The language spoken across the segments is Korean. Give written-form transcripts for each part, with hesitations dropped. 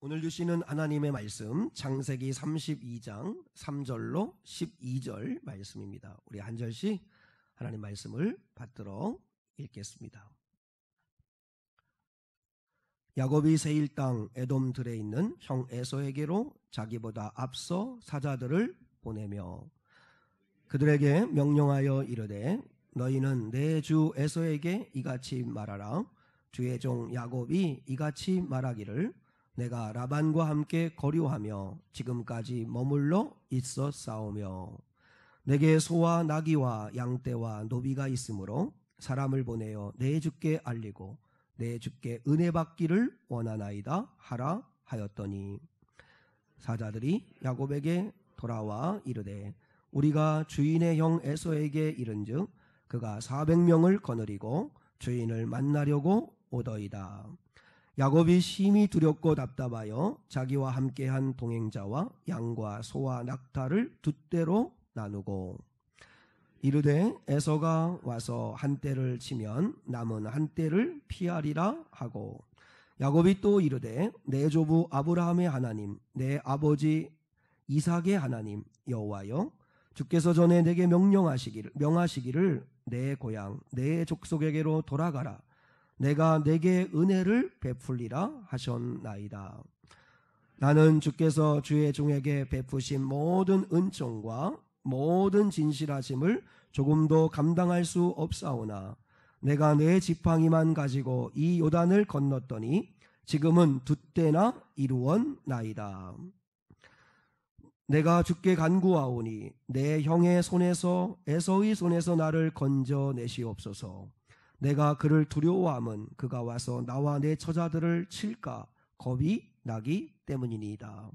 오늘 주시는 하나님의 말씀 창세기 32장 3절로 12절 말씀입니다. 우리 한 절씩 하나님 말씀을 받들어 읽겠습니다. 야곱이 세일 땅 에돔 들에 있는 형 에서에게로 자기보다 앞서 사자들을 보내며 그들에게 명령하여 이르되 너희는 내 주 에서에게 이같이 말하라. 주의 종 야곱이 이같이 말하기를 내가 라반과 함께 거류하며 지금까지 머물러 있었사오며 내게 소와 나귀와 양떼와 노비가 있으므로 사람을 보내어 내 주께 알리고 내 주께 은혜 받기를 원하나이다 하라 하였더니 사자들이 야곱에게 돌아와 이르되 우리가 주인의 형 에서에게 이른즉 그가 400명을 거느리고 주인을 만나려고 오더이다. 야곱이 심히 두렵고 답답하여 자기와 함께한 동행자와 양과 소와 낙타를 두 떼로 나누고 이르되 에서가 와서 한 떼를 치면 남은 한 떼를 피하리라 하고 야곱이 또 이르되 내 조부 아브라함의 하나님 내 아버지 이삭의 하나님 여호와여 주께서 전에 내게 명하시기를 내 고향 내 족속에게로 돌아가라 내가 내게 은혜를 베풀리라 하셨나이다. 나는 주께서 주의 종에게 베푸신 모든 은총과 모든 진실하심을 조금도 감당할 수 없사오나 내가 내 지팡이만 가지고 이 요단을 건넜더니 지금은 두 때나 이루었나이다. 내가 주께 간구하오니 내 형의 손에서 에서의 손에서 나를 건져내시옵소서. 내가 그를 두려워함은 그가 와서 나와 내 처자들을 칠까 겁이 나기 때문이니이다.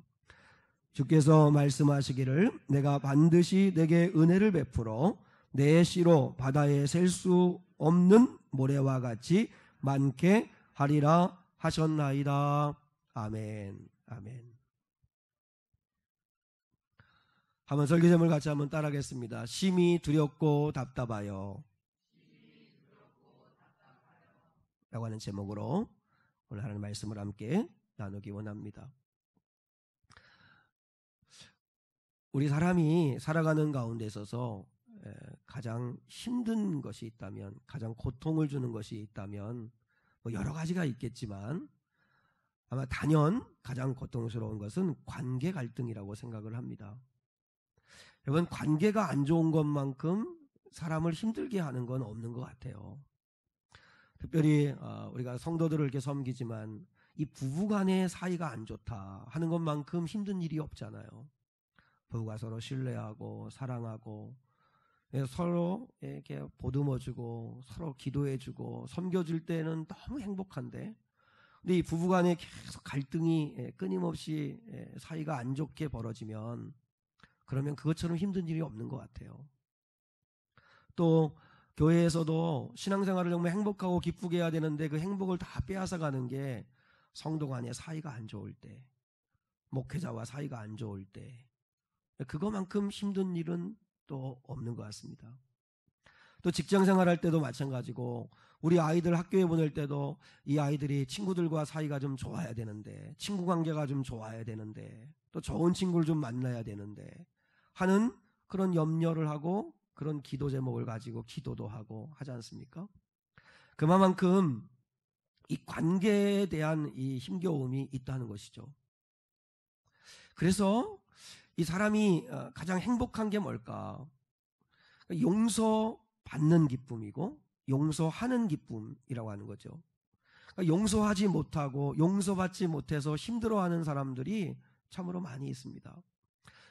주께서 말씀하시기를 내가 반드시 내게 은혜를 베풀어 내 씨로 바다에 셀 수 없는 모래와 같이 많게 하리라 하셨나이다. 아멘. 아멘. 한번 설교 제목을 같이 한번 따라하겠습니다. 심히 두렵고 답답하여 라고 하는 제목으로 오늘 하나님 말씀을 함께 나누기 원합니다. 우리 사람이 살아가는 가운데 있어서 가장 힘든 것이 있다면, 가장 고통을 주는 것이 있다면 뭐 여러 가지가 있겠지만 아마 단연 가장 고통스러운 것은 관계 갈등이라고 생각을 합니다. 여러분, 관계가 안 좋은 것만큼 사람을 힘들게 하는 건 없는 것 같아요. 특별히 우리가 성도들을 이렇게 섬기지만 이 부부간의 사이가 안 좋다 하는 것만큼 힘든 일이 없잖아요. 부부가 서로 신뢰하고 사랑하고 서로 이렇게 보듬어주고 서로 기도해주고 섬겨줄 때는 너무 행복한데, 근데 이 부부간에 계속 갈등이 끊임없이 사이가 안 좋게 벌어지면 그러면 그것처럼 힘든 일이 없는 것 같아요. 또 교회에서도 신앙생활을 정말 행복하고 기쁘게 해야 되는데 그 행복을 다 빼앗아가는 게 성도 간의 사이가 안 좋을 때, 목회자와 사이가 안 좋을 때, 그거만큼 힘든 일은 또 없는 것 같습니다. 또 직장생활 할 때도 마찬가지고 우리 아이들 학교에 보낼 때도 이 아이들이 친구들과 사이가 좀 좋아야 되는데, 친구 관계가 좀 좋아야 되는데, 또 좋은 친구를 좀 만나야 되는데 하는 그런 염려를 하고 그런 기도 제목을 가지고 기도도 하고 하지 않습니까? 그만큼 이 관계에 대한 이 힘겨움이 있다는 것이죠. 그래서 이 사람이 가장 행복한 게 뭘까? 용서받는 기쁨이고 용서하는 기쁨이라고 하는 거죠. 용서하지 못하고 용서받지 못해서 힘들어하는 사람들이 참으로 많이 있습니다.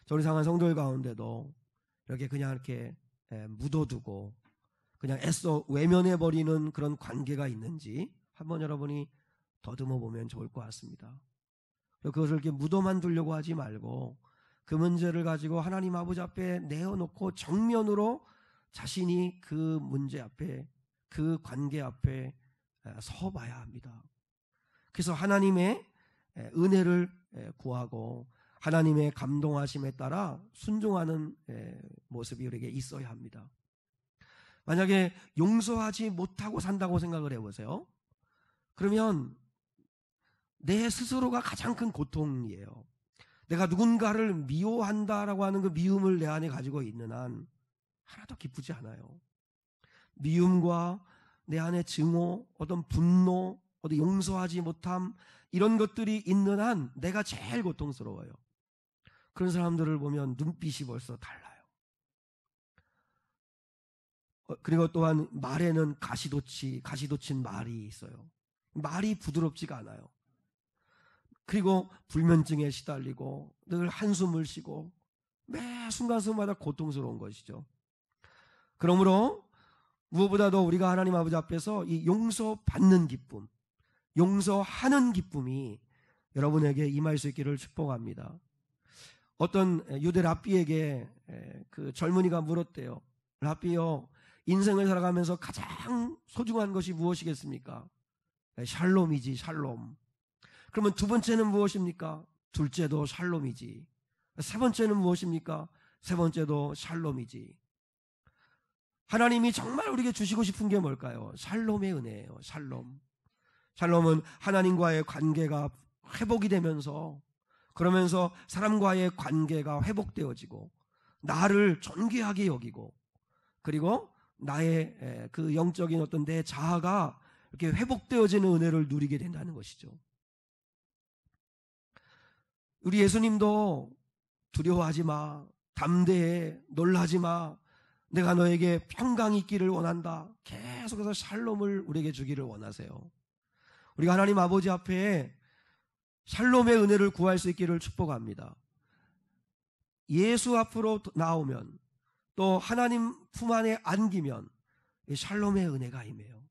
저희 상한 성도들 가운데도 이렇게 그냥 이렇게 묻어두고 그냥 애써 외면해버리는 그런 관계가 있는지 한번 여러분이 더듬어 보면 좋을 것 같습니다. 그것을 이렇게 묻어만 두려고 하지 말고 그 문제를 가지고 하나님 아버지 앞에 내어놓고 정면으로 자신이 그 문제 앞에, 그 관계 앞에 서봐야 합니다. 그래서 하나님의 은혜를 구하고 하나님의 감동하심에 따라 순종하는 모습이 우리에게 있어야 합니다. 만약에 용서하지 못하고 산다고 생각을 해보세요. 그러면 내 스스로가 가장 큰 고통이에요. 내가 누군가를 미워한다라고 하는 그 미움을 내 안에 가지고 있는 한 하나도 기쁘지 않아요. 미움과 내 안에 증오, 어떤 분노, 어떤 용서하지 못함, 이런 것들이 있는 한 내가 제일 고통스러워요. 그런 사람들을 보면 눈빛이 벌써 달라요. 그리고 또한 말에는 가시돋친 말이 있어요. 말이 부드럽지가 않아요. 그리고 불면증에 시달리고 늘 한숨을 쉬고 매 순간순간마다 고통스러운 것이죠. 그러므로 무엇보다도 우리가 하나님 아버지 앞에서 이 용서받는 기쁨, 용서하는 기쁨이 여러분에게 임할 수 있기를 축복합니다. 어떤 유대 랍비에게 그 젊은이가 물었대요. 랍비요, 인생을 살아가면서 가장 소중한 것이 무엇이겠습니까? 샬롬이지, 샬롬. 그러면 두 번째는 무엇입니까? 둘째도 샬롬이지. 세 번째는 무엇입니까? 세 번째도 샬롬이지. 하나님이 정말 우리에게 주시고 싶은 게 뭘까요? 샬롬의 은혜예요. 샬롬. 샬롬은 하나님과의 관계가 회복이 되면서, 그러면서 사람과의 관계가 회복되어지고 나를 존귀하게 여기고, 그리고 나의 그 영적인 어떤 내 자아가 이렇게 회복되어지는 은혜를 누리게 된다는 것이죠. 우리 예수님도 두려워하지 마, 담대해, 놀라지 마, 내가 너에게 평강이 있기를 원한다, 계속해서 샬롬을 우리에게 주기를 원하세요. 우리가 하나님 아버지 앞에 샬롬의 은혜를 구할 수 있기를 축복합니다. 예수 앞으로 나오면, 또 하나님 품 안에 안기면 샬롬의 은혜가 임해요.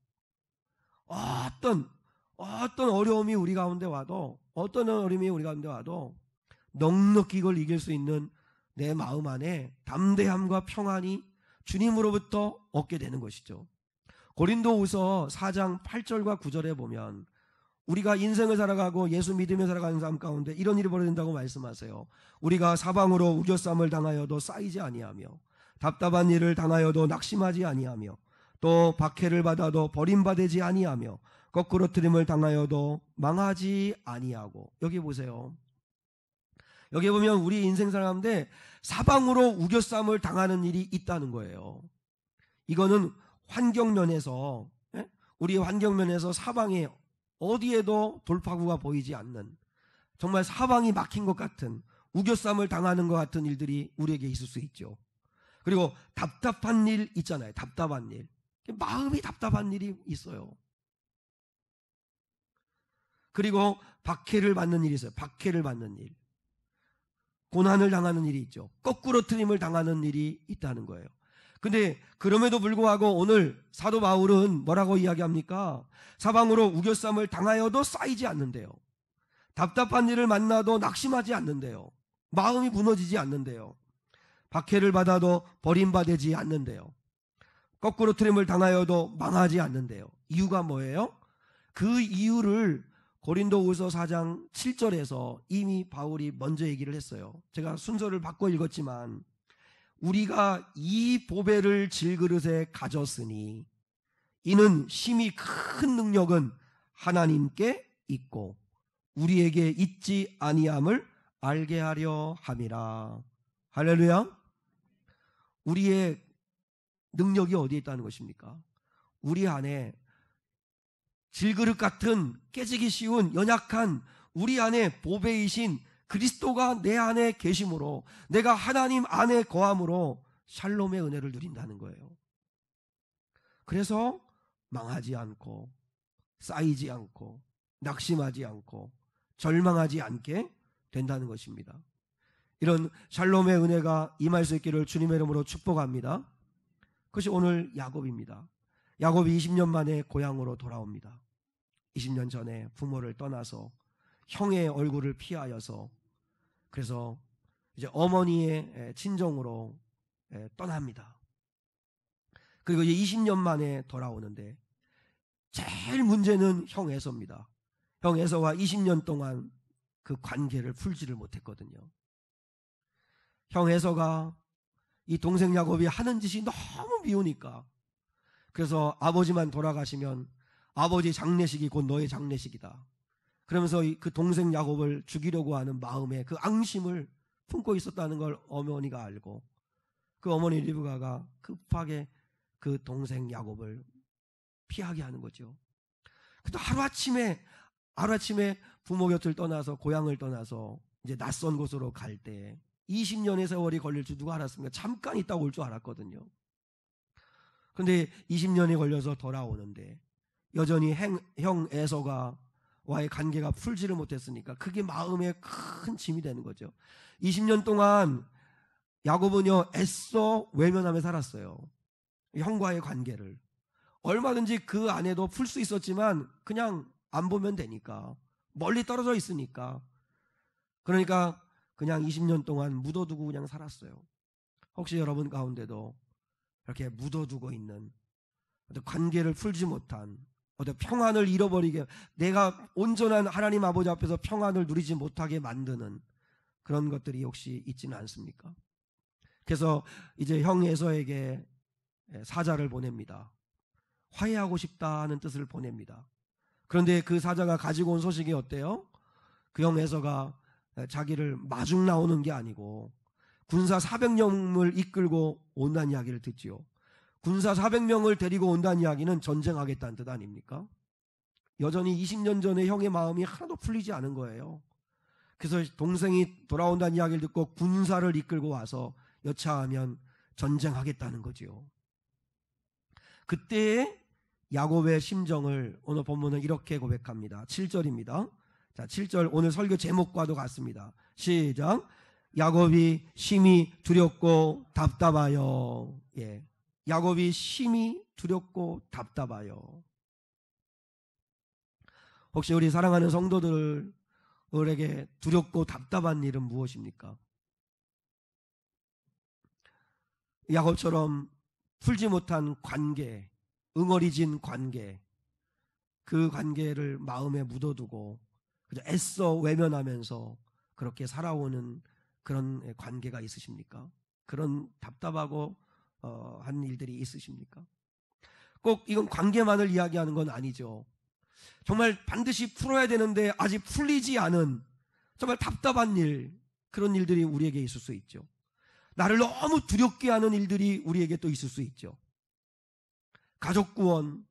어떤 어려움이 우리 가운데 와도, 어떤 어려움이 우리 가운데 와도 넉넉히 이걸 이길 수 있는 내 마음 안에 담대함과 평안이 주님으로부터 얻게 되는 것이죠. 고린도후서 4장 8절과 9절에 보면 우리가 인생을 살아가고 예수 믿으며 살아가는 삶 가운데 이런 일이 벌어진다고 말씀하세요. 우리가 사방으로 우겨쌈을 당하여도 쌓이지 아니하며, 답답한 일을 당하여도 낙심하지 아니하며, 또 박해를 받아도 버림받지 아니하며, 거꾸로 트림을 당하여도 망하지 아니하고. 여기 보세요. 여기 보면 우리 인생 살아가는데 사방으로 우겨쌈을 당하는 일이 있다는 거예요. 이거는 환경면에서, 우리 환경면에서 사방에 어디에도 돌파구가 보이지 않는, 정말 사방이 막힌 것 같은, 우겨쌈을 당하는 것 같은 일들이 우리에게 있을 수 있죠. 그리고 답답한 일 있잖아요. 답답한 일. 마음이 답답한 일이 있어요. 그리고 박해를 받는 일이 있어요. 박해를 받는 일. 고난을 당하는 일이 있죠. 거꾸로 트림을 당하는 일이 있다는 거예요. 근데 그럼에도 불구하고 오늘 사도 바울은 뭐라고 이야기합니까? 사방으로 우겨쌈을 당하여도 쌓이지 않는데요. 답답한 일을 만나도 낙심하지 않는데요. 마음이 무너지지 않는데요. 박해를 받아도 버림받지 않는데요. 거꾸로 트림을 당하여도 망하지 않는데요. 이유가 뭐예요? 그 이유를 고린도후서 4장 7절에서 이미 바울이 먼저 얘기를 했어요. 제가 순서를 바꿔 읽었지만, 우리가 이 보배를 질그릇에 가졌으니 이는 심히 큰 능력은 하나님께 있고 우리에게 있지 아니함을 알게 하려 함이라. 할렐루야. 우리의 능력이 어디에 있다는 것입니까? 우리 안에 질그릇 같은 깨지기 쉬운 연약한 우리 안에 보배이신 그리스도가 내 안에 계심으로, 내가 하나님 안에 거함으로 샬롬의 은혜를 누린다는 거예요. 그래서 망하지 않고, 쌓이지 않고, 낙심하지 않고, 절망하지 않게 된다는 것입니다. 이런 샬롬의 은혜가 임할 수 있기를 주님의 이름으로 축복합니다. 그것이 오늘 야곱입니다. 야곱이 20년 만에 고향으로 돌아옵니다. 20년 전에 부모를 떠나서 형의 얼굴을 피하여서, 그래서 이제 어머니의 친정으로 떠납니다. 그리고 이제 20년 만에 돌아오는데 제일 문제는 형 에서입니다. 형 에서와 20년 동안 그 관계를 풀지를 못했거든요. 형 에서가 이 동생 야곱이 하는 짓이 너무 미우니까, 그래서 아버지만 돌아가시면 아버지 장례식이 곧 너의 장례식이다. 그러면서 그 동생 야곱을 죽이려고 하는 마음에 그 앙심을 품고 있었다는 걸 어머니가 알고 그 어머니 리브가가 급하게 그 동생 야곱을 피하게 하는 거죠. 근데 하루아침에 부모 곁을 떠나서 고향을 떠나서 이제 낯선 곳으로 갈 때 20년의 세월이 걸릴 줄 누가 알았습니까? 잠깐 있다 올 줄 알았거든요. 근데 20년이 걸려서 돌아오는데 여전히 형 에서가 와의 관계가 풀지를 못했으니까 그게 마음에 큰 짐이 되는 거죠. 20년 동안 야곱은요 애써 외면하며 살았어요. 형과의 관계를 얼마든지 그 안에도 풀 수 있었지만 그냥 안 보면 되니까, 멀리 떨어져 있으니까, 그러니까 그냥 20년 동안 묻어두고 그냥 살았어요. 혹시 여러분 가운데도 이렇게 묻어두고 있는 어떤 관계를 풀지 못한 어떤 평안을 잃어버리게, 내가 온전한 하나님 아버지 앞에서 평안을 누리지 못하게 만드는 그런 것들이 혹시 있지는 않습니까? 그래서 이제 형 에서에게 사자를 보냅니다. 화해하고 싶다는 뜻을 보냅니다. 그런데 그 사자가 가지고 온 소식이 어때요? 그 형 에서가 자기를 마중 나오는 게 아니고 군사 400명을 이끌고 온다는 이야기를 듣지요. 군사 400명을 데리고 온다는 이야기는 전쟁하겠다는 뜻 아닙니까? 여전히 20년 전에 형의 마음이 하나도 풀리지 않은 거예요. 그래서 동생이 돌아온다는 이야기를 듣고 군사를 이끌고 와서 여차하면 전쟁하겠다는 거지요. 그때의 야곱의 심정을 오늘 본문은 이렇게 고백합니다. 7절입니다. 자, 7절 오늘 설교 제목과도 같습니다. 시작. 야곱이 심히 두렵고 답답하여. 예. 야곱이 심히 두렵고 답답하여. 혹시 우리 사랑하는 성도들에게 두렵고 답답한 일은 무엇입니까? 야곱처럼 풀지 못한 관계, 응어리진 관계, 그 관계를 마음에 묻어두고 그저 애써 외면하면서 그렇게 살아오는 그런 관계가 있으십니까? 그런 답답하고 한 일들이 있으십니까? 꼭 이건 관계만을 이야기하는 건 아니죠. 정말 반드시 풀어야 되는데 아직 풀리지 않은 정말 답답한 일, 그런 일들이 우리에게 있을 수 있죠. 나를 너무 두렵게 하는 일들이 우리에게 또 있을 수 있죠. 가족 구원,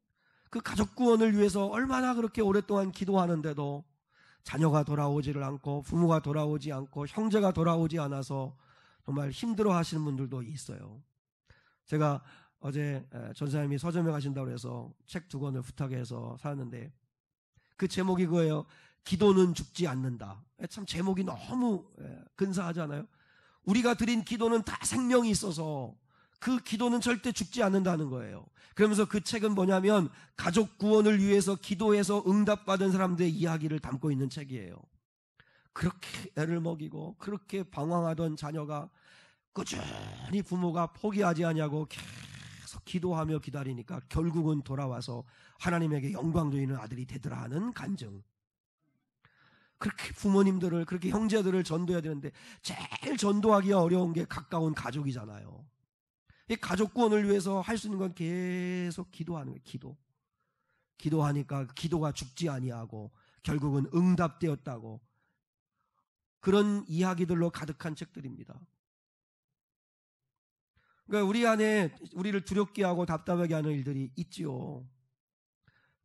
그 가족 구원을 위해서 얼마나 그렇게 오랫동안 기도하는데도 자녀가 돌아오지를 않고 부모가 돌아오지 않고 형제가 돌아오지 않아서 정말 힘들어 하시는 분들도 있어요. 제가 어제 전사님이 서점에 가신다고 해서 책 2권을 부탁해서 사왔는데 그 제목이 그거예요. 기도는 죽지 않는다. 참 제목이 너무 근사하지 않아요? 우리가 드린 기도는 다 생명이 있어서 그 기도는 절대 죽지 않는다는 거예요. 그러면서 그 책은 뭐냐면 가족 구원을 위해서 기도해서 응답받은 사람들의 이야기를 담고 있는 책이에요. 그렇게 애를 먹이고 그렇게 방황하던 자녀가 꾸준히 부모가 포기하지 않냐고 계속 기도하며 기다리니까 결국은 돌아와서 하나님에게 영광 돌리는 아들이 되더라 하는 간증. 그렇게 부모님들을, 그렇게 형제들을 전도해야 되는데 제일 전도하기가 어려운 게 가까운 가족이잖아요. 이 가족 구원을 위해서 할 수 있는 건 계속 기도하는 거예요. 기도하니까 기도가 죽지 아니하고 결국은 응답되었다고, 그런 이야기들로 가득한 책들입니다. 그러니까 우리 안에 우리를 두렵게 하고 답답하게 하는 일들이 있지요.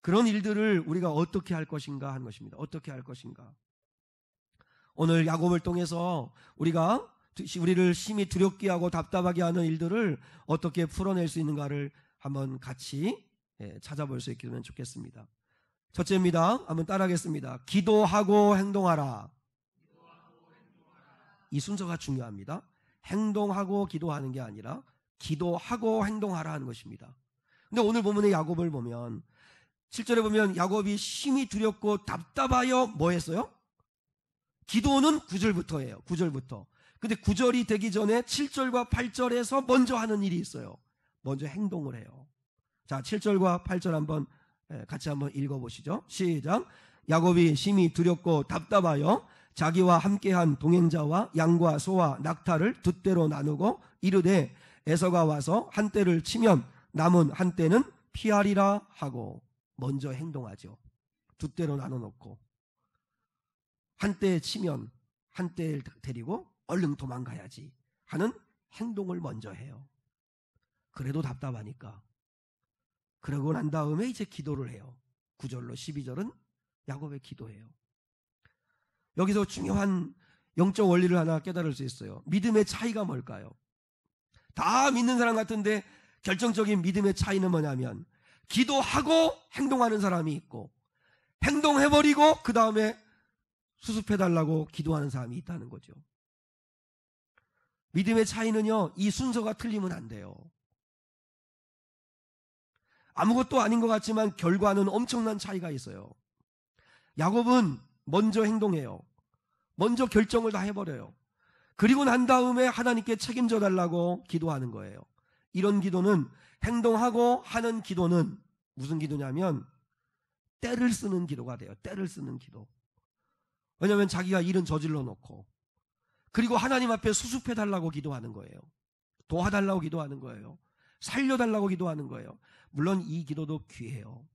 그런 일들을 우리가 어떻게 할 것인가 하는 것입니다. 어떻게 할 것인가. 오늘 야곱을 통해서 우리를 심히 두렵게 하고 답답하게 하는 일들을 어떻게 풀어낼 수 있는가를 한번 같이 찾아볼 수 있기를 좋겠습니다. 첫째입니다. 한번 따라하겠습니다. 기도하고 행동하라. 이 순서가 중요합니다. 행동하고 기도하는 게 아니라 기도하고 행동하라 하는 것입니다. 근데 오늘 본문의 야곱을 보면 7절에 보면 야곱이 심히 두렵고 답답하여 뭐 했어요? 기도는 9절부터예요. 9절부터. 근데 9절이 되기 전에 7절과 8절에서 먼저 하는 일이 있어요. 먼저 행동을 해요. 자, 7절과 8절 같이 한번 읽어보시죠. 시작. 야곱이 심히 두렵고 답답하여 자기와 함께한 동행자와 양과 소와 낙타를 두 떼로 나누고 이르되 에서가 와서 한 떼를 치면 남은 한 떼는 피하리라 하고 먼저 행동하죠. 두 떼로 나눠 놓고. 한때 치면 한때 데리고 얼른 도망가야지 하는 행동을 먼저 해요. 그래도 답답하니까. 그러고 난 다음에 이제 기도를 해요. 9절로 12절은 야곱의 기도예요. 여기서 중요한 영적 원리를 하나 깨달을 수 있어요. 믿음의 차이가 뭘까요? 다 믿는 사람 같은데 결정적인 믿음의 차이는 뭐냐면 기도하고 행동하는 사람이 있고 행동해버리고 그 다음에 수습해달라고 기도하는 사람이 있다는 거죠. 믿음의 차이는요, 이 순서가 틀리면 안 돼요. 아무것도 아닌 것 같지만 결과는 엄청난 차이가 있어요. 야곱은 먼저 행동해요. 먼저 결정을 다 해버려요. 그리고 난 다음에 하나님께 책임져 달라고 기도하는 거예요. 이런 기도는, 행동하고 하는 기도는 무슨 기도냐면 때를 쓰는 기도가 돼요. 때를 쓰는 기도. 왜냐하면 자기가 일은 저질러 놓고 그리고 하나님 앞에 수습해 달라고 기도하는 거예요. 도와달라고 기도하는 거예요. 살려달라고 기도하는 거예요. 물론 이 기도도 귀해요.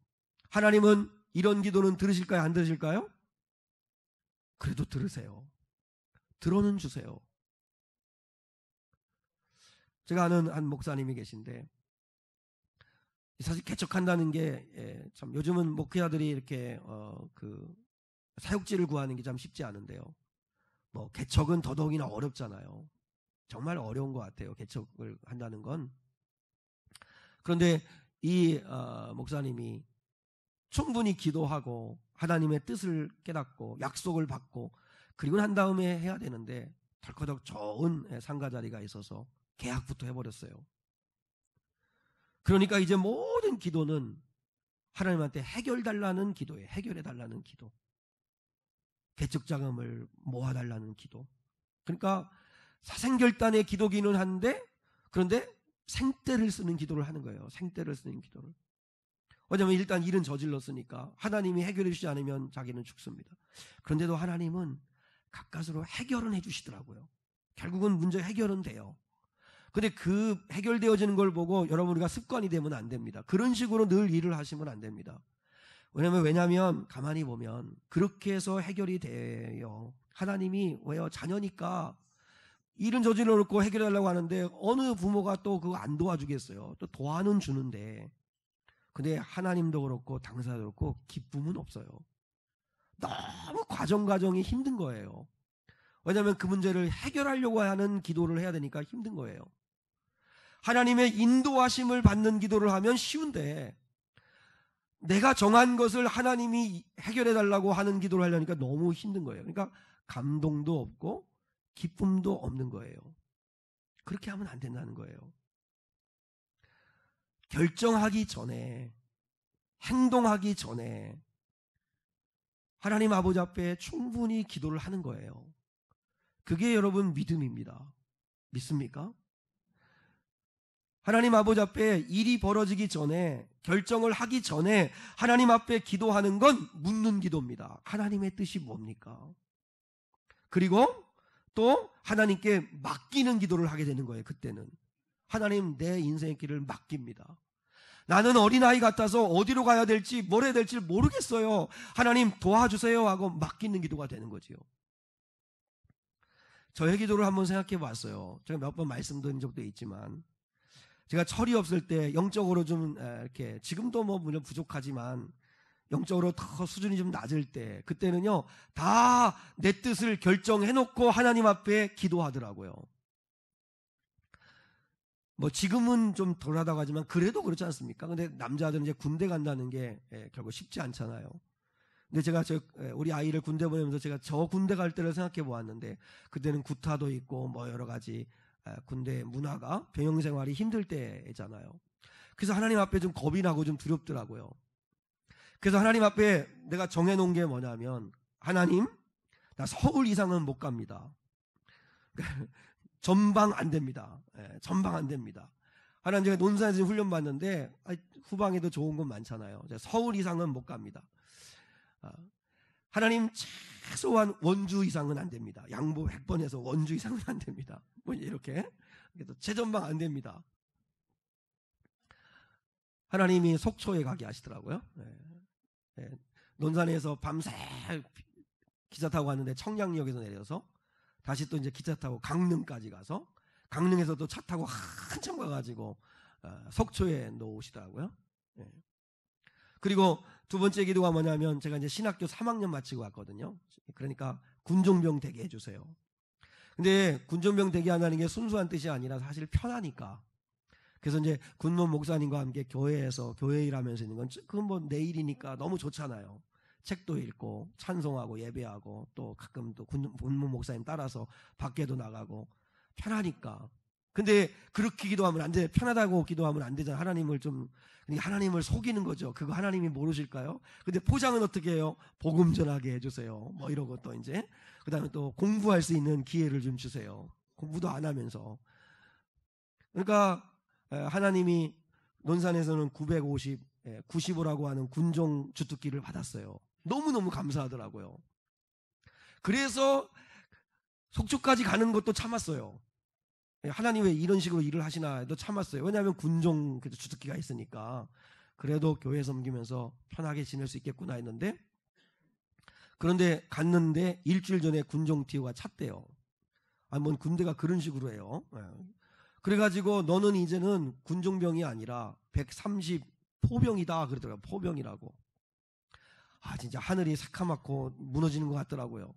하나님은 이런 기도는 들으실까요? 안 들으실까요? 그래도 들으세요. 들어는 주세요. 제가 아는 한 목사님이 계신데 사실 개척한다는 게 참 요즘은 목회자들이 이렇게 사역지를 구하는 게 참 쉽지 않은데요. 뭐 개척은 더더욱이나 어렵잖아요. 정말 어려운 것 같아요. 개척을 한다는 건. 그런데 이 목사님이 충분히 기도하고 하나님의 뜻을 깨닫고 약속을 받고 그리고 난 다음에 해야 되는데 덜커덕 좋은 상가 자리가 있어서 계약부터 해버렸어요. 그러니까 이제 모든 기도는 하나님한테 해결달라는 기도예요. 해결해달라는 기도. 개척자금을 모아달라는 기도. 그러니까 사생결단의 기도기는 한데 그런데 생떼를 쓰는 기도를 하는 거예요. 생떼를 쓰는 기도를. 왜냐하면 일단 일은 저질렀으니까 하나님이 해결해 주지 않으면 자기는 죽습니다. 그런데도 하나님은 가까스로 해결은 해주시더라고요. 결국은 문제 해결은 돼요. 근데 그 해결되어지는 걸 보고 여러분 우리가 습관이 되면 안 됩니다. 그런 식으로 늘 일을 하시면 안 됩니다. 왜냐면 가만히 보면 그렇게 해서 해결이 돼요. 하나님이 왜요? 자녀니까 일은 저질러 놓고 해결하려고 하는데 어느 부모가 또 그거 안 도와주겠어요. 또 도와는 주는데 근데 하나님도 그렇고 당사자도 그렇고 기쁨은 없어요. 너무 과정이 힘든 거예요. 왜냐하면 그 문제를 해결하려고 하는 기도를 해야 되니까 힘든 거예요. 하나님의 인도하심을 받는 기도를 하면 쉬운데 내가 정한 것을 하나님이 해결해 달라고 하는 기도를 하려니까 너무 힘든 거예요. 그러니까 감동도 없고 기쁨도 없는 거예요. 그렇게 하면 안 된다는 거예요. 결정하기 전에, 행동하기 전에 하나님 아버지 앞에 충분히 기도를 하는 거예요. 그게 여러분 믿음입니다. 믿습니까? 하나님 아버지 앞에 일이 벌어지기 전에, 결정을 하기 전에 하나님 앞에 기도하는 건 묻는 기도입니다. 하나님의 뜻이 뭡니까? 그리고 또 하나님께 맡기는 기도를 하게 되는 거예요. 그때는 하나님 내 인생의 길을 맡깁니다. 나는 어린아이 같아서 어디로 가야 될지 뭘 해야 될지 모르겠어요. 하나님 도와주세요 하고 맡기는 기도가 되는 거지요. 저의 기도를 한번 생각해 봤어요. 제가 몇 번 말씀드린 적도 있지만 제가 철이 없을 때 영적으로 좀 이렇게 지금도 뭐 물론 부족하지만 영적으로 더 수준이 좀 낮을 때 그때는요 다 내 뜻을 결정해놓고 하나님 앞에 기도하더라고요. 뭐 지금은 좀 덜하다고 하지만 그래도 그렇지 않습니까? 근데 남자들은 이제 군대 간다는 게 결국 쉽지 않잖아요. 근데 제가 우리 아이를 군대 보내면서 제가 저 군대 갈 때를 생각해 보았는데 그때는 구타도 있고 뭐 여러 가지 군대 문화가 병영 생활이 힘들 때잖아요. 그래서 하나님 앞에 좀 겁이 나고 좀 두렵더라고요. 그래서 하나님 앞에 내가 정해놓은 게 뭐냐면 하나님 나 서울 이상은 못 갑니다. 전방 안 됩니다. 전방 안 됩니다. 하나님 제가 논산에서 훈련 받는데 후방에도 좋은 건 많잖아요. 서울 이상은 못 갑니다. 하나님 최소한 원주 이상은 안 됩니다. 양보 100번에서 원주 이상은 안 됩니다. 뭐 이렇게 그래서 최전방 안 됩니다. 하나님이 속초에 가게 하시더라고요. 논산에서 밤새 기차 타고 갔는데 청량역에서 내려서 다시 또 이제 기차 타고 강릉까지 가서 강릉에서 또 차 타고 한참 가가지고 속초에 놓으시더라고요. 예. 그리고 두 번째 기도가 뭐냐면 제가 이제 신학교 3학년 마치고 왔거든요. 그러니까 군종병 되게 해주세요. 근데 군종병 되게 한다는 게 순수한 뜻이 아니라 사실 편하니까. 그래서 이제 군문 목사님과 함께 교회에서 교회 일하면서 있는 건 그건 뭐 내일이니까 너무 좋잖아요. 책도 읽고 찬송하고 예배하고 또 가끔 또 군문 목사님 따라서 밖에도 나가고 편하니까. 근데 그렇게 기도하면 안 돼. 편하다고 기도하면 안 되잖아. 하나님을 속이는 거죠. 그거 하나님이 모르실까요? 근데 포장은 어떻게 해요? 복음 전하게 해주세요. 뭐 이러고 또 이제 그다음에 또 공부할 수 있는 기회를 좀 주세요. 공부도 안 하면서. 그러니까 하나님이 논산에서는 95라고 하는 군종 주특기를 받았어요. 너무너무 감사하더라고요. 그래서 속초까지 가는 것도 참았어요. 하나님 왜 이런 식으로 일을 하시나 해도 참았어요. 왜냐하면 군종 주특기가 있으니까. 그래도 교회 섬기면서 편하게 지낼 수 있겠구나 했는데, 그런데 갔는데 일주일 전에 군종 TO가 찼대요. 뭔 군대가 그런 식으로 해요. 그래가지고 너는 이제는 군종병이 아니라 130 포병이다 그러더라고요. 포병이라고. 진짜 하늘이 새카맣고 무너지는 것 같더라고요.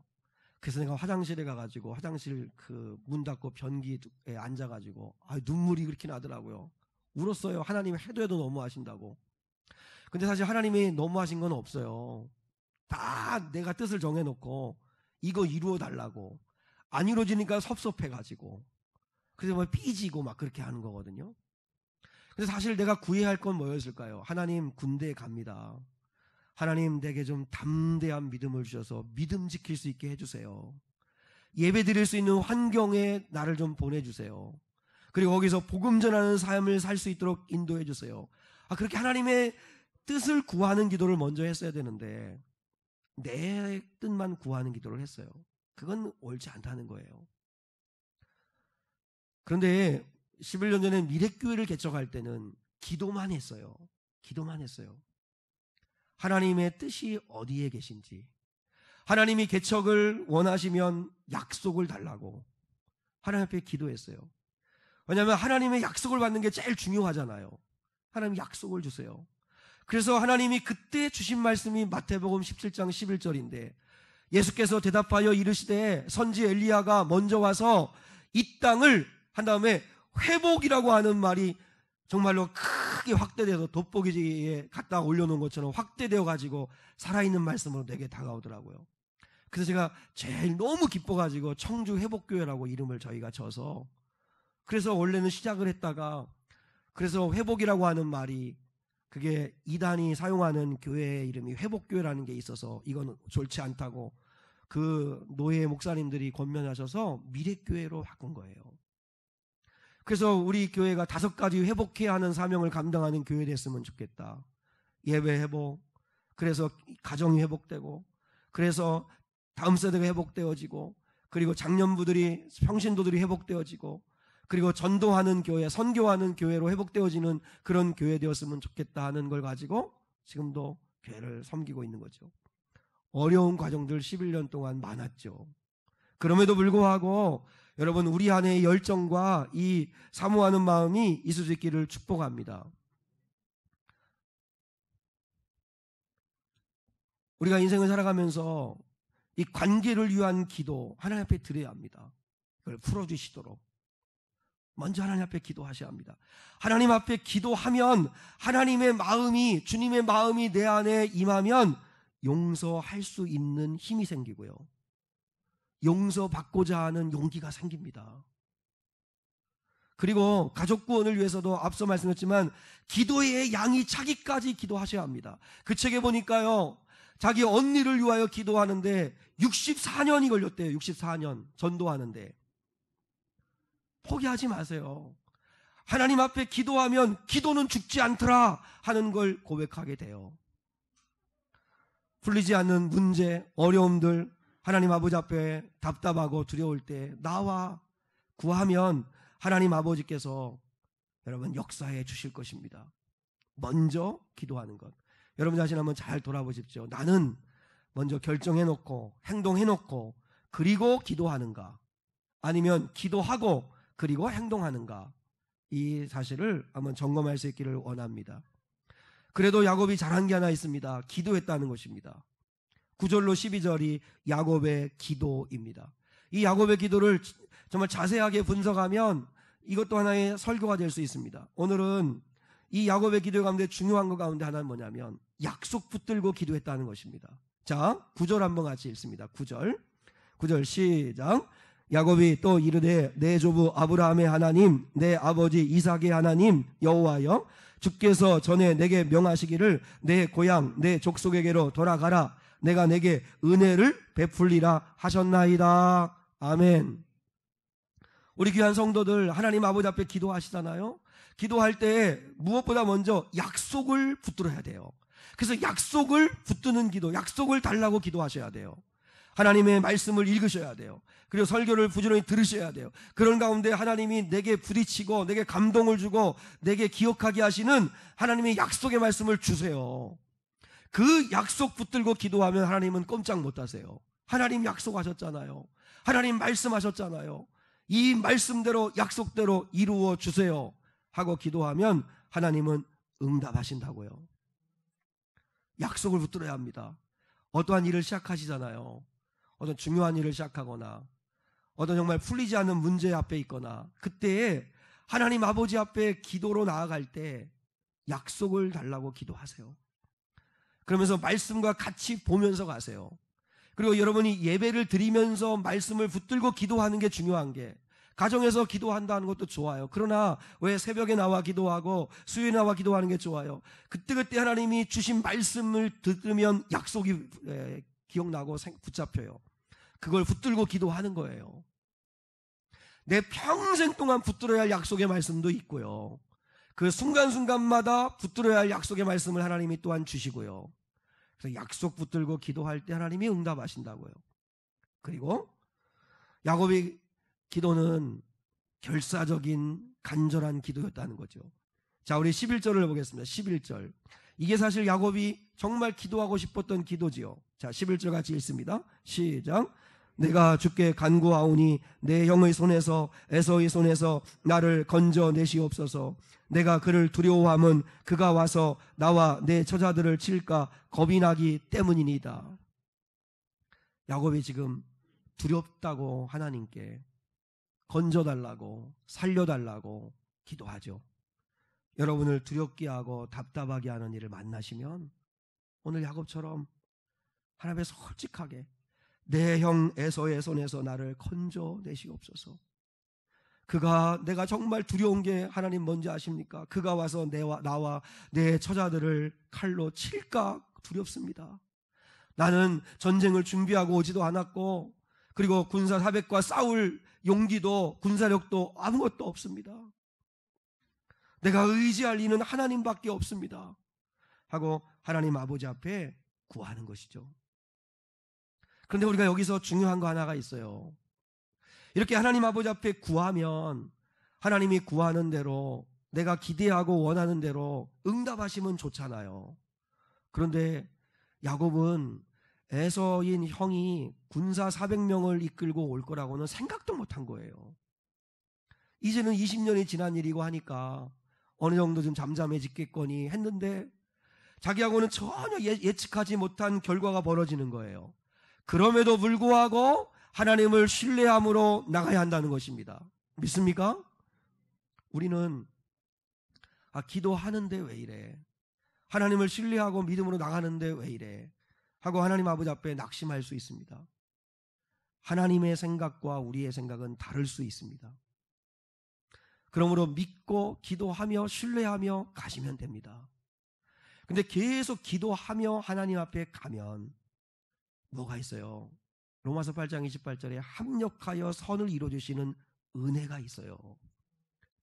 그래서 내가 화장실에 가가지고 화장실 그 문 닫고 변기에 앉아가지고 눈물이 그렇게 나더라고요. 울었어요. 하나님이 해도 너무하신다고. 근데 사실 하나님이 너무하신 건 없어요. 다 내가 뜻을 정해놓고 이거 이루어 달라고. 안 이루어지니까 섭섭해가지고 그래서 뭐 삐지고 막 그렇게 하는 거거든요. 그래서 사실 내가 구해야 할 건 뭐였을까요? 하나님, 군대에 갑니다. 하나님, 내게 좀 담대한 믿음을 주셔서 믿음 지킬 수 있게 해주세요. 예배 드릴 수 있는 환경에 나를 좀 보내주세요. 그리고 거기서 복음 전하는 삶을 살 수 있도록 인도해 주세요. 그렇게 하나님의 뜻을 구하는 기도를 먼저 했어야 되는데 내 뜻만 구하는 기도를 했어요. 그건 옳지 않다는 거예요. 그런데 11년 전에 미래교회를 개척할 때는 기도만 했어요. 기도만 했어요. 하나님의 뜻이 어디에 계신지, 하나님이 개척을 원하시면 약속을 달라고 하나님 앞에 기도했어요. 왜냐하면 하나님의 약속을 받는 게 제일 중요하잖아요. 하나님 약속을 주세요. 그래서 하나님이 그때 주신 말씀이 마태복음 17장 11절인데 예수께서 대답하여 이르시되 선지 엘리야가 먼저 와서 이 땅을 한 다음에 회복이라고 하는 말이 정말로 크게 확대돼서 돋보기에 갖다 올려놓은 것처럼 확대되어 가지고 살아있는 말씀으로 내게 다가오더라고요. 그래서 제가 제일 너무 기뻐가지고 청주 회복교회라고 이름을 저희가 져서, 그래서 원래는 시작을 했다가, 그래서 회복이라고 하는 말이 그게 이단이 사용하는 교회의 이름이 회복교회라는 게 있어서 이건 좋지 않다고 그 노예 목사님들이 권면하셔서 미래교회로 바꾼 거예요. 그래서 우리 교회가 5가지 회복해야 하는 사명을 감당하는 교회 됐으면 좋겠다. 예배 회복, 그래서 가정이 회복되고, 그래서 다음 세대가 회복되어지고, 그리고 장년부들이, 평신도들이 회복되어지고, 그리고 전도하는 교회, 선교하는 교회로 회복되어지는 그런 교회 되었으면 좋겠다 하는 걸 가지고 지금도 교회를 섬기고 있는 거죠. 어려운 과정들 11년 동안 많았죠. 그럼에도 불구하고 여러분, 우리 안의 열정과 이 사모하는 마음이 있을 수 있기를 축복합니다. 우리가 인생을 살아가면서 이 관계를 위한 기도 하나님 앞에 드려야 합니다. 그걸 풀어주시도록 먼저 하나님 앞에 기도하셔야 합니다. 하나님 앞에 기도하면 하나님의 마음이, 주님의 마음이 내 안에 임하면 용서할 수 있는 힘이 생기고요, 용서받고자 하는 용기가 생깁니다. 그리고 가족 구원을 위해서도 앞서 말씀드렸지만 기도의 양이 차기까지 기도하셔야 합니다. 그 책에 보니까요, 자기 언니를 위하여 기도하는데 64년이 걸렸대요. 64년 전도하는데. 포기하지 마세요. 하나님 앞에 기도하면 기도는 죽지 않더라 하는 걸 고백하게 돼요. 풀리지 않는 문제, 어려움들, 하나님 아버지 앞에 답답하고 두려울 때 나와 구하면 하나님 아버지께서 여러분 역사해 주실 것입니다. 먼저 기도하는 것. 여러분 자신 한번 잘 돌아보십시오. 나는 먼저 결정해놓고 행동해놓고 그리고 기도하는가, 아니면 기도하고 그리고 행동하는가, 이 사실을 한번 점검할 수 있기를 원합니다. 그래도 야곱이 잘한 게 하나 있습니다. 기도했다는 것입니다. 9절로 12절이 야곱의 기도입니다. 이 야곱의 기도를 정말 자세하게 분석하면 이것도 하나의 설교가 될 수 있습니다. 오늘은 이 야곱의 기도 가운데 중요한 것 가운데 하나는 뭐냐면 약속 붙들고 기도했다는 것입니다. 자, 9절 한번 같이 읽습니다. 9절 시작. 야곱이 또 이르되 내 조부 아브라함의 하나님, 내 아버지 이삭의 하나님 여호와여, 주께서 전에 내게 명하시기를 내 고향 내 족속에게로 돌아가라, 내가 내게 은혜를 베풀리라 하셨나이다. 아멘. 우리 귀한 성도들, 하나님 아버지 앞에 기도하시잖아요. 기도할 때 무엇보다 먼저 약속을 붙들어야 돼요. 그래서 약속을 붙드는 기도, 약속을 달라고 기도하셔야 돼요. 하나님의 말씀을 읽으셔야 돼요. 그리고 설교를 부지런히 들으셔야 돼요. 그런 가운데 하나님이 내게 부딪히고 내게 감동을 주고 내게 기억하게 하시는 하나님의 약속의 말씀을 주세요. 그 약속 붙들고 기도하면 하나님은 꼼짝 못하세요. 하나님 약속하셨잖아요. 하나님 말씀하셨잖아요. 이 말씀대로 약속대로 이루어 주세요 하고 기도하면 하나님은 응답하신다고요. 약속을 붙들어야 합니다. 어떠한 일을 시작하시잖아요. 어떤 중요한 일을 시작하거나 어떤 정말 풀리지 않는 문제 앞에 있거나, 그때에 하나님 아버지 앞에 기도로 나아갈 때 약속을 달라고 기도하세요. 그러면서 말씀과 같이 보면서 가세요. 그리고 여러분이 예배를 드리면서 말씀을 붙들고 기도하는 게 중요한 게, 가정에서 기도한다는 것도 좋아요. 그러나 왜 새벽에 나와 기도하고 수요일에 나와 기도하는 게 좋아요? 그때그때 하나님이 주신 말씀을 들으면 약속이 기억나고 붙잡혀요. 그걸 붙들고 기도하는 거예요. 내 평생 동안 붙들어야 할 약속의 말씀도 있고요. 그 순간순간마다 붙들어야 할 약속의 말씀을 하나님이 또한 주시고요. 그래서 약속 붙들고 기도할 때 하나님이 응답하신다고요. 그리고 야곱의 기도는 결사적인 간절한 기도였다는 거죠. 자, 우리 11절을 보겠습니다. 11절. 이게 사실 야곱이 정말 기도하고 싶었던 기도지요. 자, 11절 같이 읽습니다. 시작. 내가 주께 간구하오니 내 형의 손에서 에서의 손에서 나를 건져내시옵소서. 내가 그를 두려워함은 그가 와서 나와 내 처자들을 칠까 겁이 나기 때문이니이다. 야곱이 지금 두렵다고 하나님께 건져달라고 살려달라고 기도하죠. 여러분을 두렵게 하고 답답하게 하는 일을 만나시면 오늘 야곱처럼 하나님께 솔직하게 내 형 에서의 손에서 나를 건져내시옵소서. 내가 정말 두려운 게 하나님 뭔지 아십니까? 그가 와서 나와 내 처자들을 칼로 칠까 두렵습니다. 나는 전쟁을 준비하고 오지도 않았고, 그리고 군사 사백과 싸울 용기도 군사력도 아무것도 없습니다. 내가 의지할 이는 하나님밖에 없습니다 하고 하나님 아버지 앞에 구하는 것이죠. 그런데 우리가 여기서 중요한 거 하나가 있어요. 이렇게 하나님 아버지 앞에 구하면 하나님이 구하는 대로, 내가 기대하고 원하는 대로 응답하시면 좋잖아요. 그런데 야곱은 에서인 형이 군사 400명을 이끌고 올 거라고는 생각도 못한 거예요. 이제는 20년이 지난 일이고 하니까 어느 정도 좀 잠잠해지겠거니 했는데 자기하고는 전혀 예측하지 못한 결과가 벌어지는 거예요. 그럼에도 불구하고 하나님을 신뢰함으로 나가야 한다는 것입니다. 믿습니까? 우리는 기도하는데 왜 이래? 하나님을 신뢰하고 믿음으로 나가는데 왜 이래? 하고 하나님 아버지 앞에 낙심할 수 있습니다. 하나님의 생각과 우리의 생각은 다를 수 있습니다. 그러므로 믿고 기도하며 신뢰하며 가시면 됩니다. 근데 계속 기도하며 하나님 앞에 가면 뭐가 있어요? 로마서 8장 28절에 합력하여 선을 이루어주시는 은혜가 있어요.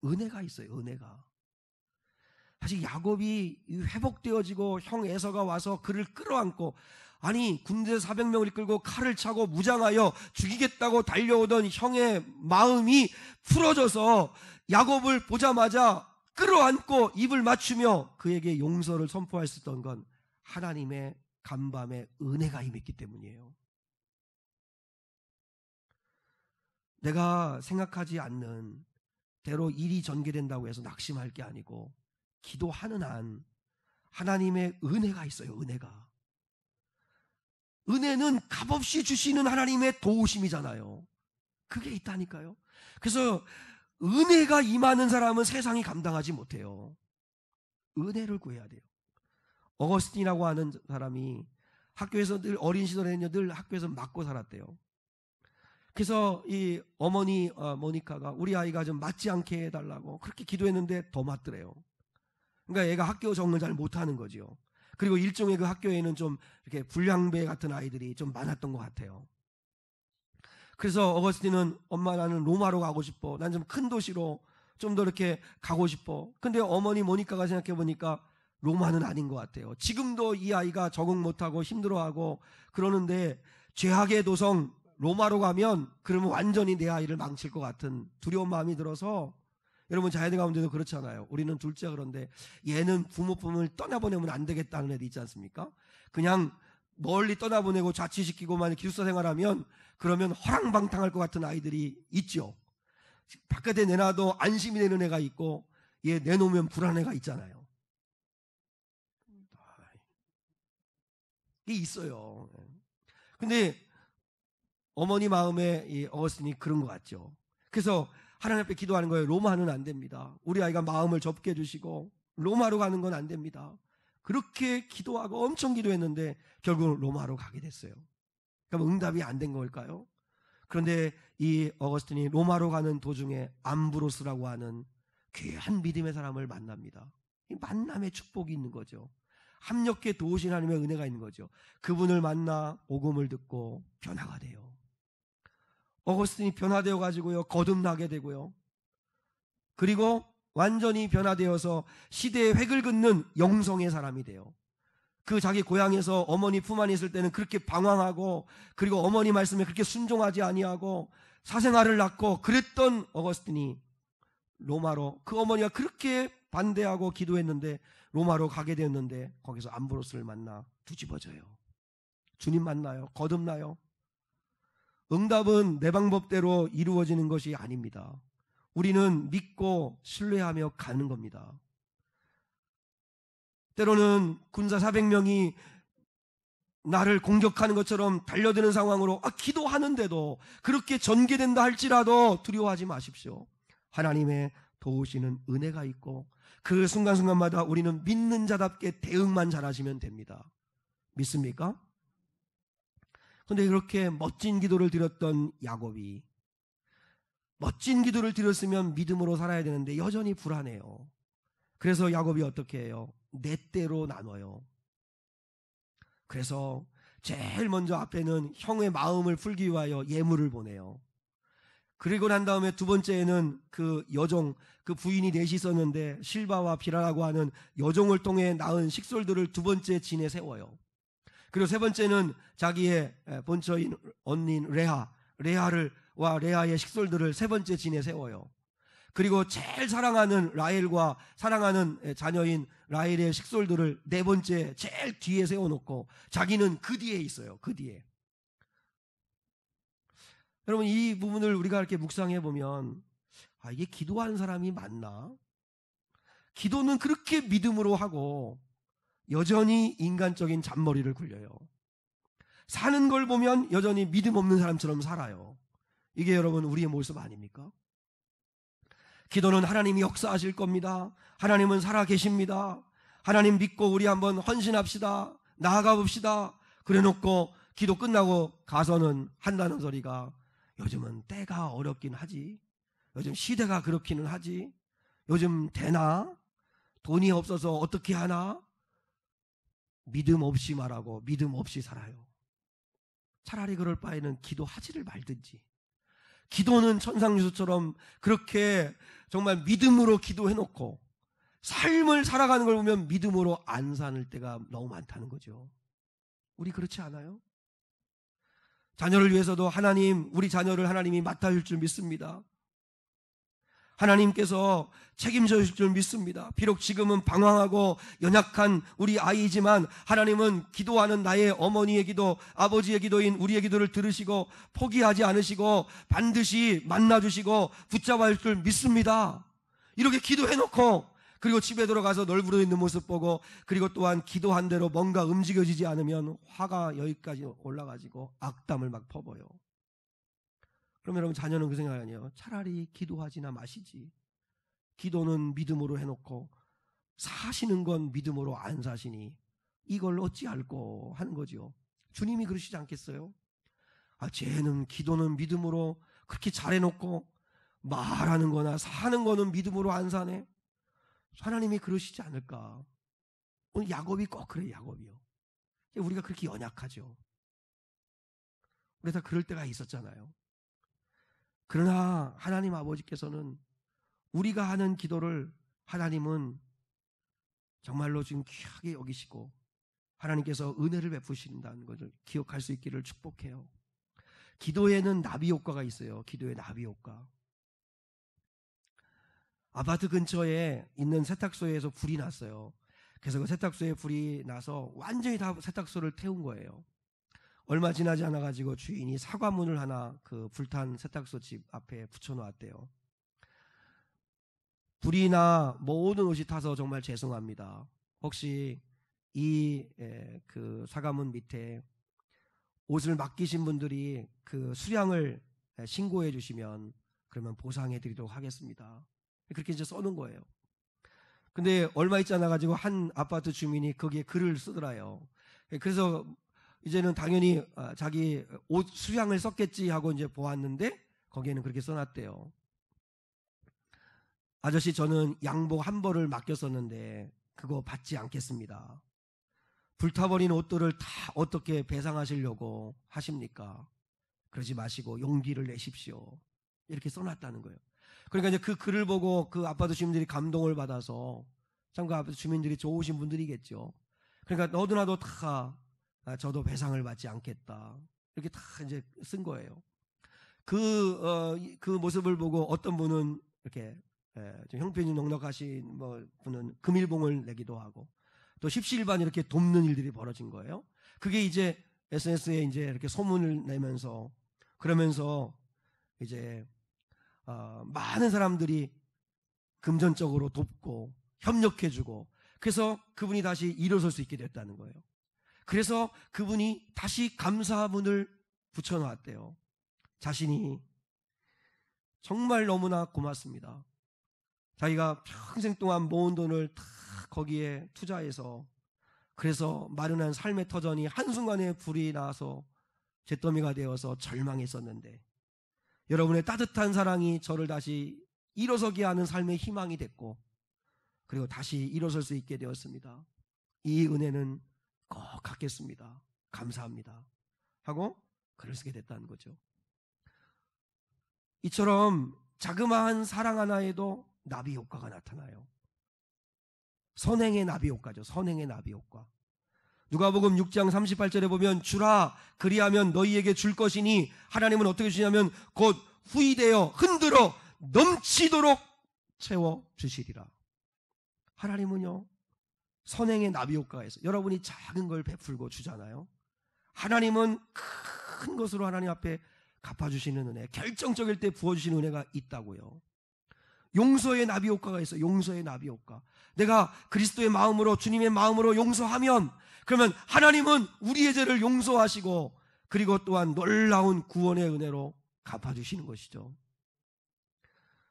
은혜가 있어요. 은혜가. 사실 야곱이 회복되어지고 형 에서가 와서 그를 끌어안고, 아니 군대 400명을 이끌고 칼을 차고 무장하여 죽이겠다고 달려오던 형의 마음이 풀어져서 야곱을 보자마자 끌어안고 입을 맞추며 그에게 용서를 선포했었던 건 하나님의 간밤에 은혜가 임했기 때문이에요. 내가 생각하지 않는 대로 일이 전개된다고 해서 낙심할 게 아니고 기도하는 한 하나님의 은혜가 있어요. 은혜는 값없이 주시는 하나님의 도우심이잖아요. 그게 있다니까요. 그래서 은혜가 임하는 사람은 세상이 감당하지 못해요. 은혜를 구해야 돼요. 어거스틴이라고 하는 사람이 학교에서 늘 어린 시절에는 늘 학교에서 맞고 살았대요. 그래서 이 어머니 모니카가 우리 아이가 좀 맞지 않게 해달라고 그렇게 기도했는데 더 맞더래요. 그러니까 얘가 학교 적응을 잘 못하는 거죠. 그리고 일종의 그 학교에는 좀 이렇게 불량배 같은 아이들이 좀 많았던 것 같아요. 그래서 어거스틴은 엄마 나는 로마로 가고 싶어. 난 좀 큰 도시로 좀 더 이렇게 가고 싶어. 근데 어머니 모니카가 생각해 보니까 로마는 아닌 것 같아요. 지금도 이 아이가 적응 못하고 힘들어하고 그러는데 죄악의 도성 로마로 가면 그러면 완전히 내 아이를 망칠 것 같은 두려운 마음이 들어서 여러분 자녀들 가운데도 그렇잖아요. 우리는 둘째 그런데 얘는 부모 품을 떠나보내면 안 되겠다는 애도 있지 않습니까? 그냥 멀리 떠나보내고 자취시키고만 기숙사 생활하면 그러면 허랑방탕할 것 같은 아이들이 있죠. 바깥에 내놔도 안심이 되는 애가 있고 얘 내놓으면 불안한 애가 있잖아요. 이게 있어요. 근데 어머니 마음에 이 어거스틴이 그런 것 같죠. 그래서 하나님 앞에 기도하는 거예요. 로마는 안 됩니다. 우리 아이가 마음을 접게 해주시고 로마로 가는 건 안 됩니다. 그렇게 기도하고 엄청 기도했는데 결국은 로마로 가게 됐어요. 그럼 응답이 안 된 걸까요? 그런데 이 어거스틴이 로마로 가는 도중에 암브로스라고 하는 귀한 믿음의 사람을 만납니다. 이 만남의 축복이 있는 거죠. 합력해 도우신 하나님의 은혜가 있는 거죠. 그분을 만나 복음을 듣고 변화가 돼요. 어거스틴이 변화되어 가지고요 거듭나게 되고요. 그리고 완전히 변화되어서 시대의 획을 긋는 영성의 사람이 돼요. 그 자기 고향에서 어머니 품 안에 있을 때는 그렇게 방황하고 그리고 어머니 말씀에 그렇게 순종하지 아니하고 사생아를 낳고 그랬던 어거스틴이 로마로 그 어머니가 그렇게 반대하고 기도했는데 로마로 가게 되었는데 거기서 암브로스를 만나 뒤집어져요. 주님 만나요. 거듭나요. 응답은 내 방법대로 이루어지는 것이 아닙니다. 우리는 믿고 신뢰하며 가는 겁니다. 때로는 군사 400명이 나를 공격하는 것처럼 달려드는 상황으로 기도하는데도 그렇게 전개된다 할지라도 두려워하지 마십시오. 하나님의 도우시는 은혜가 있고 그 순간순간마다 우리는 믿는 자답게 대응만 잘하시면 됩니다. 믿습니까? 그런데 그렇게 멋진 기도를 드렸던 야곱이 멋진 기도를 드렸으면 믿음으로 살아야 되는데 여전히 불안해요. 그래서 야곱이 어떻게 해요? 네 때로 나눠요. 그래서 제일 먼저 앞에는 형의 마음을 풀기 위하여 예물을 보내요. 그리고 난 다음에 두 번째에는 그 여종, 그 부인이 넷이 있었는데 실바와 비라라고 하는 여종을 통해 낳은 식솔들을 두 번째 진에 세워요. 그리고 세 번째는 자기의 본처인 언니인 레아와 레아의 식솔들을 세 번째 진에 세워요. 그리고 제일 사랑하는 라헬과 사랑하는 자녀인 라헬의 식솔들을 네 번째 제일 뒤에 세워놓고 자기는 그 뒤에 있어요. 그 뒤에. 여러분 이 부분을 우리가 이렇게 묵상해 보면 이게 기도하는 사람이 맞나? 기도는 그렇게 믿음으로 하고 여전히 인간적인 잔머리를 굴려요. 사는 걸 보면 여전히 믿음 없는 사람처럼 살아요. 이게 여러분 우리의 모습 아닙니까? 기도는 하나님이 역사하실 겁니다. 하나님은 살아 계십니다. 하나님 믿고 우리 한번 헌신합시다. 나아가 봅시다. 그래놓고 기도 끝나고 가서는 한다는 소리가 요즘은 때가 어렵긴 하지. 요즘 시대가 그렇기는 하지. 요즘 되나? 돈이 없어서 어떻게 하나? 믿음 없이 말하고 믿음 없이 살아요. 차라리 그럴 바에는 기도하지를 말든지. 기도는 천상유수처럼 그렇게 정말 믿음으로 기도해놓고 삶을 살아가는 걸 보면 믿음으로 안 사는 때가 너무 많다는 거죠. 우리 그렇지 않아요? 자녀를 위해서도 하나님, 우리 자녀를 하나님이 맡아줄 줄 믿습니다. 하나님께서 책임져 주실 줄 믿습니다. 비록 지금은 방황하고 연약한 우리 아이지만 하나님은 기도하는 나의 어머니의 기도, 아버지의 기도인 우리의 기도를 들으시고 포기하지 않으시고 반드시 만나주시고 붙잡아 줄 줄 믿습니다. 이렇게 기도해놓고 그리고 집에 들어가서 널브러져 있는 모습 보고 그리고 또한 기도한 대로 뭔가 움직여지지 않으면 화가 여기까지 올라가지고 악담을 막 퍼버요. 그럼 여러분 자녀는 그 생각 아니에요. 차라리 기도하지나 마시지. 기도는 믿음으로 해놓고 사시는 건 믿음으로 안 사시니 이걸 어찌할꼬 하는 거죠. 주님이 그러시지 않겠어요? 쟤는 기도는 믿음으로 그렇게 잘해놓고 말하는 거나 사는 거는 믿음으로 안 사네. 하나님이 그러시지 않을까. 오늘 야곱이 꼭 그래요. 야곱이요. 우리가 그렇게 연약하죠. 우리 다 그럴 때가 있었잖아요. 그러나 하나님 아버지께서는 우리가 하는 기도를 하나님은 정말로 지금 귀하게 여기시고 하나님께서 은혜를 베푸신다는 것을 기억할 수 있기를 축복해요. 기도에는 나비 효과가 있어요. 기도의 나비 효과. 아파트 근처에 있는 세탁소에서 불이 났어요. 그래서 그 세탁소에 불이 나서 완전히 다 세탁소를 태운 거예요. 얼마 지나지 않아가지고 주인이 사과문을 하나 그 불탄 세탁소 집 앞에 붙여놓았대요. 불이나 모든 옷이 타서 정말 죄송합니다. 혹시 이 그 사과문 밑에 옷을 맡기신 분들이 그 수량을 신고해 주시면 그러면 보상해 드리도록 하겠습니다. 그렇게 이제 써놓은 거예요. 근데 얼마 있지 않아가지고 한 아파트 주민이 거기에 글을 쓰더라요. 그래서 이제는 당연히 자기 옷 수량을 썼겠지 하고 이제 보았는데 거기에는 그렇게 써놨대요. 아저씨, 저는 양복 한 벌을 맡겼었는데 그거 받지 않겠습니다. 불타버린 옷들을 다 어떻게 배상하시려고 하십니까? 그러지 마시고 용기를 내십시오. 이렇게 써놨다는 거예요. 그러니까 이제 그 글을 보고 그 아파트 주민들이 감동을 받아서 참 그 아파트 주민들이 좋으신 분들이겠죠. 그러니까 너도나도 다 저도 배상을 받지 않겠다. 이렇게 다 이제 쓴 거예요. 그 모습을 보고 어떤 분은 이렇게 좀 형편이 넉넉하신 분은 금일봉을 내기도 하고 또 십시일반 이렇게 돕는 일들이 벌어진 거예요. 그게 이제 SNS에 이제 이렇게 소문을 내면서 그러면서 이제 많은 사람들이 금전적으로 돕고 협력해주고 그래서 그분이 다시 일어설 수 있게 됐다는 거예요. 그래서 그분이 다시 감사문을 붙여놨대요. 자신이 정말 너무나 고맙습니다. 자기가 평생 동안 모은 돈을 다 거기에 투자해서 그래서 마련한 삶의 터전이 한순간에 불이 나서 잿더미가 되어서 절망했었는데 여러분의 따뜻한 사랑이 저를 다시 일어서게 하는 삶의 희망이 됐고 그리고 다시 일어설 수 있게 되었습니다. 이 은혜는 꼭 갚겠습니다. 감사합니다. 하고 글을 쓰게 됐다는 거죠. 이처럼 자그마한 사랑 하나에도 나비 효과가 나타나요. 선행의 나비 효과죠. 선행의 나비 효과. 누가복음 6장 38절에 보면 주라 그리하면 너희에게 줄 것이니 하나님은 어떻게 주시냐면 곧 후히되어 흔들어 넘치도록 채워주시리라. 하나님은요 선행의 나비 효과가 있어요. 여러분이 작은 걸 베풀고 주잖아요. 하나님은 큰 것으로 하나님 앞에 갚아주시는 은혜, 결정적일 때 부어주시는 은혜가 있다고요. 용서의 나비 효과가 있어요. 용서의 나비 효과. 내가 그리스도의 마음으로 주님의 마음으로 용서하면 그러면 하나님은 우리의 죄를 용서하시고 그리고 또한 놀라운 구원의 은혜로 갚아주시는 것이죠.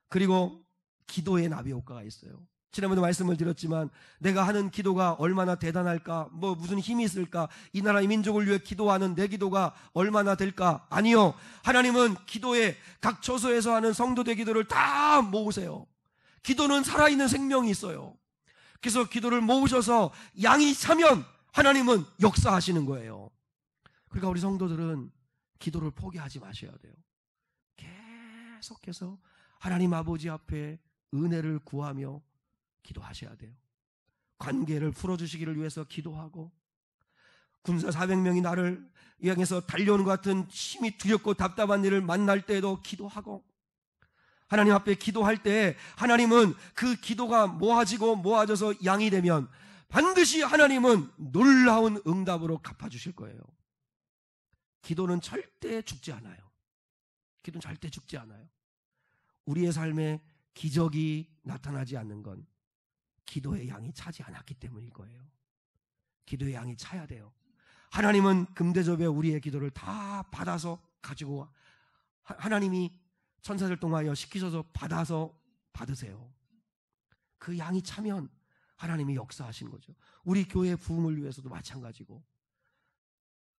그리고 기도의 나비 효과가 있어요. 지난번에 말씀을 드렸지만 내가 하는 기도가 얼마나 대단할까, 무슨 힘이 있을까, 이 나라 이 민족을 위해 기도하는 내 기도가 얼마나 될까? 아니요, 하나님은 기도에 각 처소에서 하는 성도들 기도를 다 모으세요. 기도는 살아있는 생명이 있어요. 그래서 기도를 모으셔서 양이 차면 하나님은 역사하시는 거예요. 그러니까 우리 성도들은 기도를 포기하지 마셔야 돼요. 계속해서 하나님 아버지 앞에 은혜를 구하며 기도하셔야 돼요. 관계를 풀어주시기를 위해서 기도하고 군사 400명이 나를 향해서 달려오는 것 같은 힘이 두렵고 답답한 일을 만날 때에도 기도하고 하나님 앞에 기도할 때 하나님은 그 기도가 모아져서 양이 되면 반드시 하나님은 놀라운 응답으로 갚아주실 거예요. 기도는 절대 죽지 않아요. 기도는 절대 죽지 않아요. 우리의 삶에 기적이 나타나지 않는 건 기도의 양이 차지 않았기 때문일 거예요. 기도의 양이 차야 돼요. 하나님은 금대접에 우리의 기도를 다 받아서 가지고 하나님이 천사들 통하여 시키셔서 받아서 받으세요. 그 양이 차면 하나님이 역사하시는 거죠. 우리 교회 부흥을 위해서도 마찬가지고,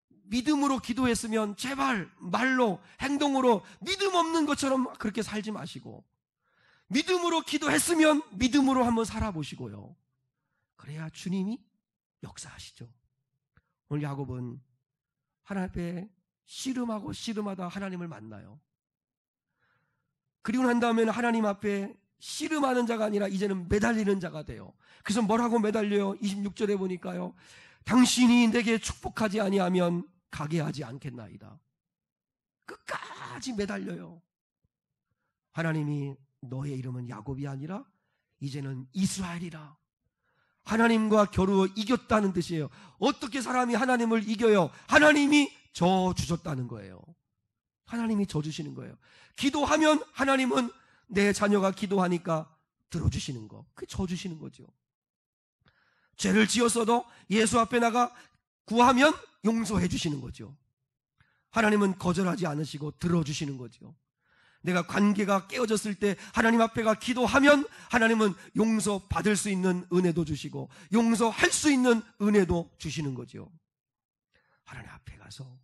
믿음으로 기도했으면 제발 말로 행동으로 믿음 없는 것처럼 그렇게 살지 마시고, 믿음으로 기도했으면 믿음으로 한번 살아보시고요. 그래야 주님이 역사하시죠. 오늘 야곱은 하나님 앞에 씨름하고 씨름하다 하나님을 만나요. 그리고 난 다음에는 하나님 앞에 씨름하는 자가 아니라 이제는 매달리는 자가 돼요. 그래서 뭐라고 매달려요? 26절에 보니까요, 당신이 내게 축복하지 아니하면 가게 하지 않겠나이다. 끝까지 매달려요. 하나님이 너의 이름은 야곱이 아니라 이제는 이스라엘이라. 하나님과 겨루어 이겼다는 뜻이에요. 어떻게 사람이 하나님을 이겨요? 하나님이 져 주셨다는 거예요. 하나님이 져 주시는 거예요. 기도하면 하나님은 내 자녀가 기도하니까 들어주시는 거, 그게 져 주시는 거죠. 죄를 지었어도 예수 앞에 나가 구하면 용서해 주시는 거죠. 하나님은 거절하지 않으시고 들어주시는 거죠. 내가 관계가 깨어졌을 때 하나님 앞에 가 기도하면 하나님은 용서받을 수 있는 은혜도 주시고 용서할 수 있는 은혜도 주시는 거죠. 하나님 앞에 가서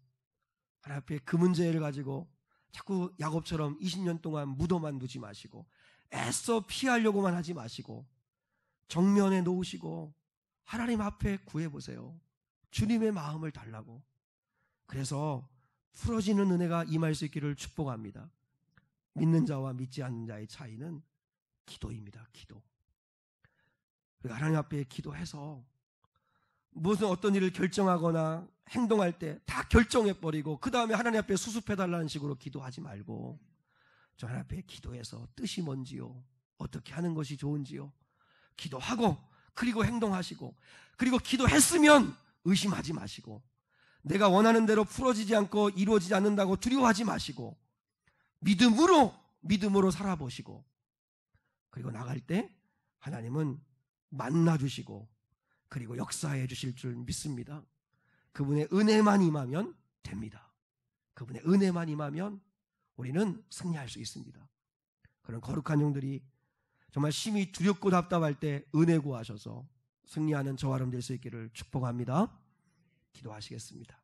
하나님 앞에 그 문제를 가지고 자꾸 야곱처럼 20년 동안 묻어만 두지 마시고 애써 피하려고만 하지 마시고 정면에 놓으시고 하나님 앞에 구해보세요. 주님의 마음을 달라고. 그래서 풀어지는 은혜가 임할 수 있기를 축복합니다. 믿는 자와 믿지 않는 자의 차이는 기도입니다. 기도. 그리고 하나님 앞에 기도해서 무슨 어떤 일을 결정하거나 행동할 때 다 결정해버리고 그 다음에 하나님 앞에 수습해달라는 식으로 기도하지 말고, 저 하나님 앞에 기도해서 뜻이 뭔지요, 어떻게 하는 것이 좋은지요 기도하고, 그리고 행동하시고, 그리고 기도했으면 의심하지 마시고, 내가 원하는 대로 풀어지지 않고 이루어지지 않는다고 두려워하지 마시고 믿음으로 살아보시고, 그리고 나갈 때 하나님은 만나주시고 그리고 역사해 주실 줄 믿습니다. 그분의 은혜만 임하면 됩니다. 그분의 은혜만 임하면 우리는 승리할 수 있습니다. 그런 거룩한 영들이 정말 심히 두렵고 답답할 때 은혜 구하셔서 승리하는 저와 여러분 될 수 있기를 축복합니다. 기도하시겠습니다.